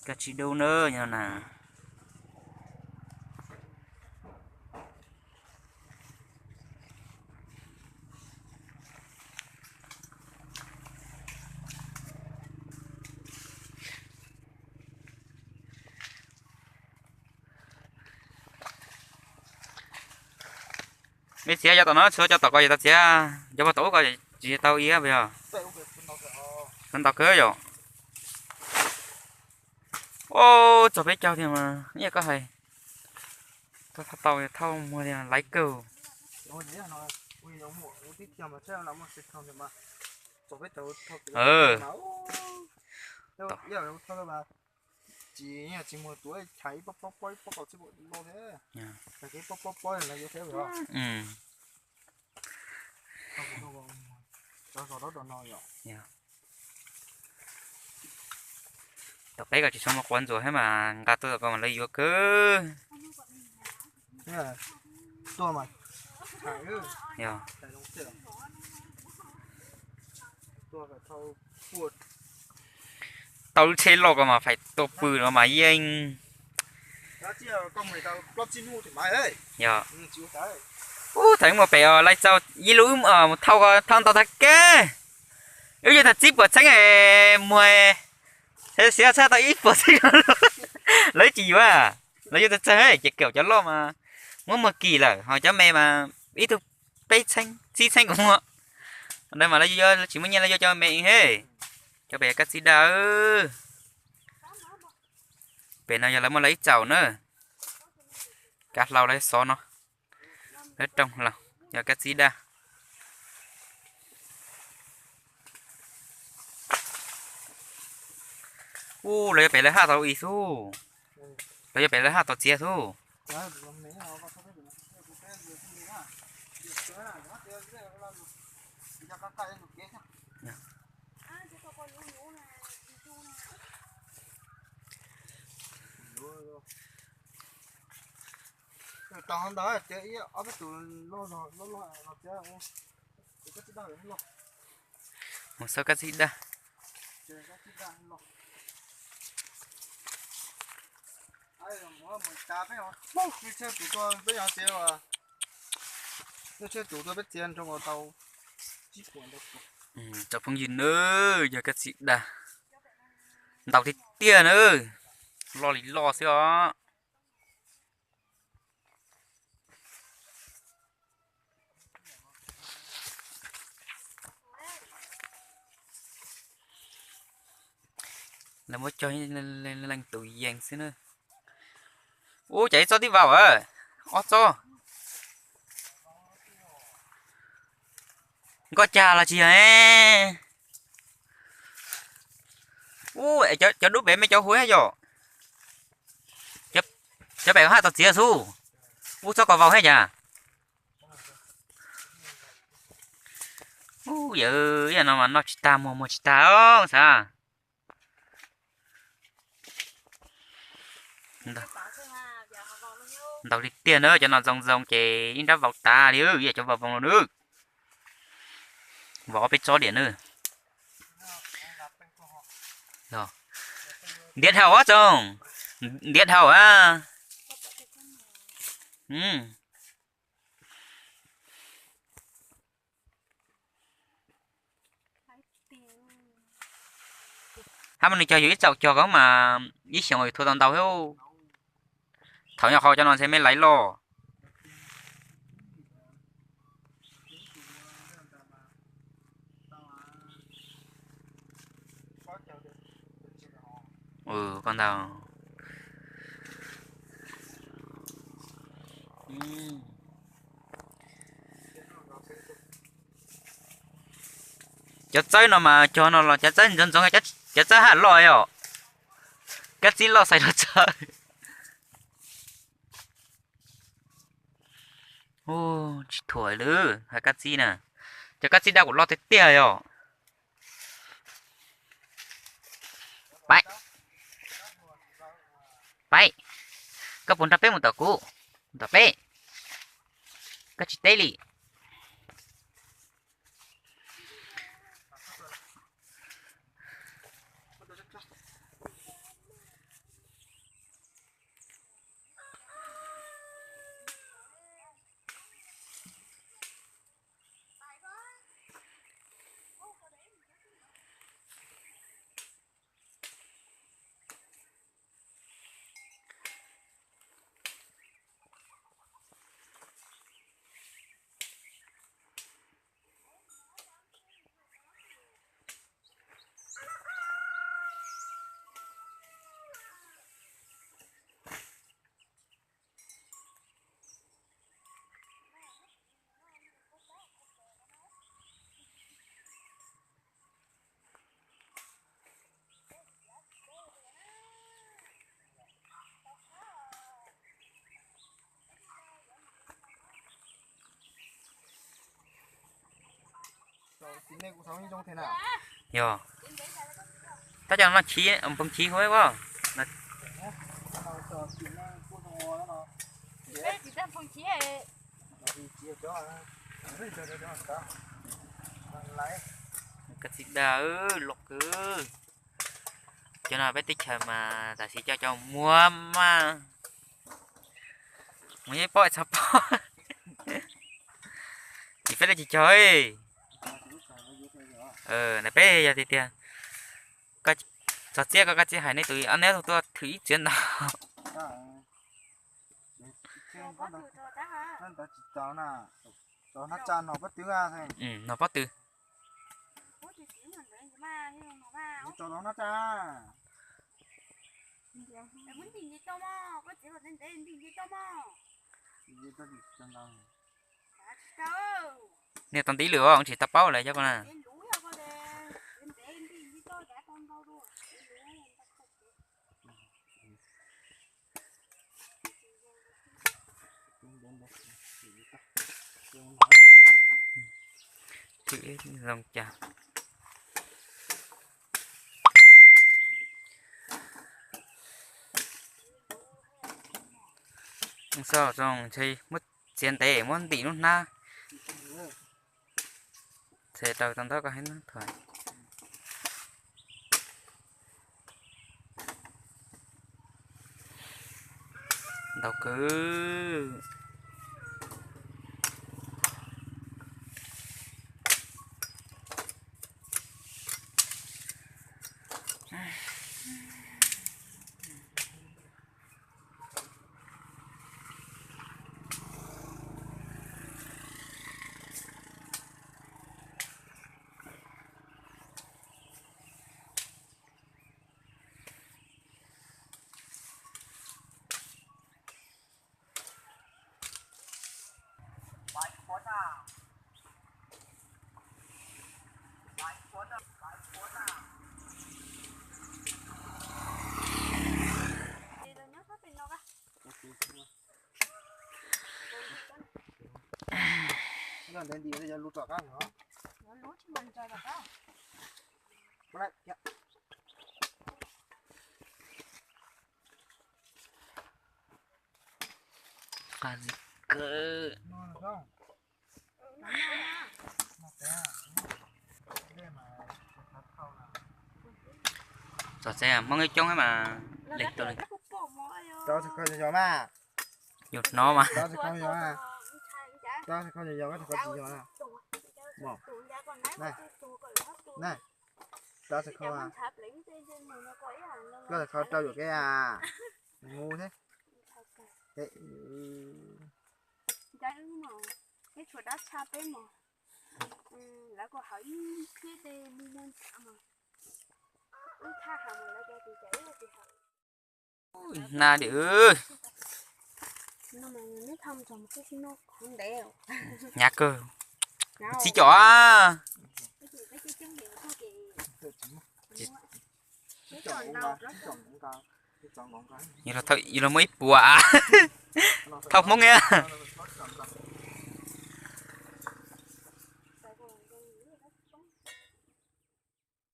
Cá chỉ đâu nữa nhau nè. Mấy xe cho tao nó số cho tao coi tao xe cho tao tổ coi chỉ tao ý bây giờ con tao cưới rồi ô cho biết cho thì mà nghe có hay tao thâu mua thì lấy cừu ừ chỉ nhà chỉ một tuổi thấy bóc bóc bóc bóc bóc chỉ bộ lâu thế cái bóc bóc bóc là như thế rồi ừ đó đó nói rồi tao bé cái chỉ xong một quán rồi hết mà gà tôi còn lấy vô cứ tua mà thải tua phải thâu cuột tao chơi lò mà phải tổ bự nó mà anh đó chỉ là con người tao lót chín thì mày ấy dạ chịu cái thấy một bé lại sao y lú một thâu thằng tao thật kế nếu như thật chip của tránh này mùi thế sẽ tao ít của tránh lấy gì quá lấy cho tao chơi chỉ kiểu cho lo mà muốn mà kỳ là hỏi cho mẹ mà ít thôi bé xanh xí xanh cũng ạ đây mà lấy cho chỉ muốn nhận lấy cho mẹ hết cho bé cắt xí đá bé nào giờ lấy mà lấy chảo nữa cắt lau lấy xó nó hết trong là giờ cắt xí đá lấy bé lấy hai tàu ít thu lấy bé lấy hai tàu chia thu tao đó chơi ở cái tụ lo rồi lo chơi cái đó lo một số cắt xí đá chơi cái đó lo ai mà mình cá phải không cái chơi tụ tôi bây giờ chơi à cái chơi tụ tôi biết tiền trong cái tàu chỉ cuốn được cho phong nhìn nữa giờ cắt xí đá tàu thì tiền nữa lo xíu là mới cho lên lăn tụi vàng xíu nữa chạy cho đi vào à cho có trà là gì hả cho đút bé mấy cháu hối rồi cho bé hai tao chia su cho còn vào hết nhỉ giờ nó mà nó chỉ ta một chỉ ta không sao đầu đi tiền nữa cho nó rong chè in ra vào ta đi giờ cho vào vòng nữa vỏ bên cho điện nữa rồi điện hào á chồng điện hào á hai mình cho ít chậu cho có mà ít xong rồi thua tao tao hiếu thảo nhỏ kho cho nó sẽ mới lấy lo con tao chất chơi nó mà cho nó là chất chơi dân giống cái chất chơi hạt lòi à cái gì lo xài nó chơi chỉ thổi lư hay cái gì nè cho cái gì đâu cũng lo tới tiền rồi bay bay cái bốn tập một tờ cũ tập cái chỉ tê lì Chị này cuộc sống như trông thế nào? Yo. Ta cho nó chí ông phong chí thôi quá. Nó cho chị này cô nó nó. Đấy chỉ đang phong chí ấy. Nó đi chia cho nó. Đấy cho sao? Lấy. Cái gì đó lục cứ. Cho nó bé tích mà ta sẽ cho mua mà. Mới bỏ sắp bỏ. Chỉ phải là chị chơi. Này bé giờ thì tiền. Cái trò chơi cái gì hay này tụi anh em tôi thử chuyện nào. Nên ta chỉ cho nè. Cho nó chan nó bắt tiếng ra thôi. Nó bắt từ. Cho nó cha. Nè tao tí lửa ông chỉ tập bao lại cho con à. Chữ lòng chà. Sao xong chơi mất tiền tệ muốn tỷ luôn na. Thế tao tao có hết nó thôi. Đâu cứ Nó đến đi bây giờ lút vào các nó. Nó lút cho mình cho được không? Đây, dạ. cái gì cơ. Nó là không? Nó thế à? Đây mà thật không nào. Cho xe mong cái trống ấy mà lịch tôi này. Cho sẽ không cho mà. Nhột nó mà. Cho sẽ không cho mà. Cho sẽ không cho cái thì có gì cho nào. Một. Này. Này. Cho sẽ không à. Cho sẽ không cho được cái à. Ngu thế. Đấy. Cái chỗ đó xa bên mà. Lại có hỏi phía đây mình nên mà. Tha hàm lại cho chị chảy là chị hỏi. Na đi ơi. Nó mà nó thông trong cái nó không đều. Nhạc cơ. Chỉ chó à. Cái chứng hiệu thôi kì. Như là thôi, như là mấy bùa. Thọc mong nghe.